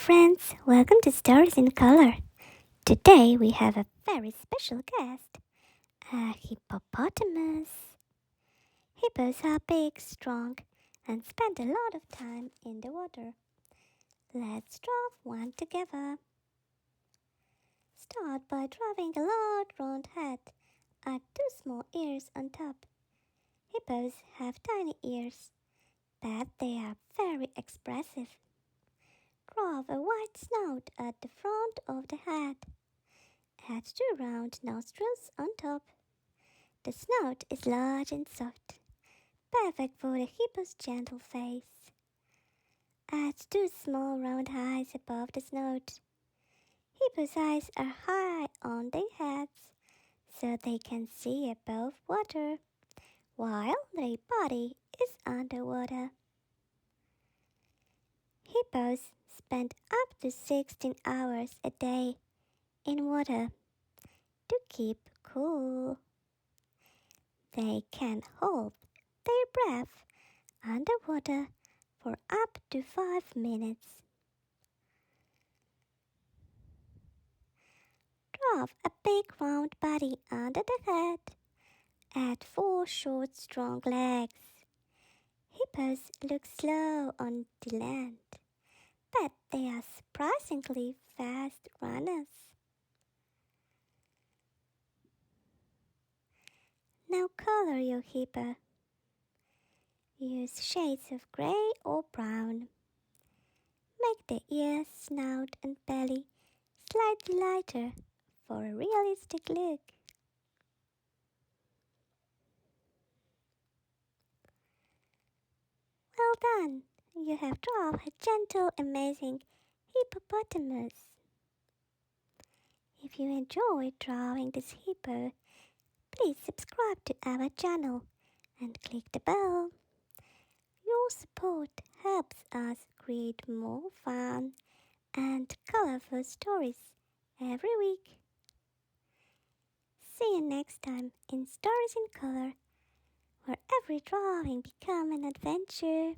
friends, welcome to Stories in Color. Today we have a very special guest, a hippopotamus. Hippos are big, strong, and spend a lot of time in the water. Let's draw one together. Start by drawing a large round head and two small ears on top. Hippos have tiny ears, but they are very expressive. Draw a wide snout at the front of the head. Add two round nostrils on top. The snout is large and soft, perfect for the hippo's gentle face. Add two small round eyes above the snout. Hippo's eyes are high on their heads, so they can see above water, while their body is underwater. Hippos spend up to 16 hours a day in water to keep cool. They can hold their breath underwater for up to 5 minutes. Draw a big round body under the head. Add 4 short strong legs. Hippos look slow on the land, but they are surprisingly fast runners. Now color your hippo. Use shades of gray or brown. Make the ears, snout and belly slightly lighter for a realistic look. Well done! You have drawn a gentle, amazing hippopotamus. If you enjoyed drawing this hippo, please subscribe to our channel and click the bell. Your support helps us create more fun and colorful stories every week. See you next time in Stories in Color, where every drawing becomes an adventure.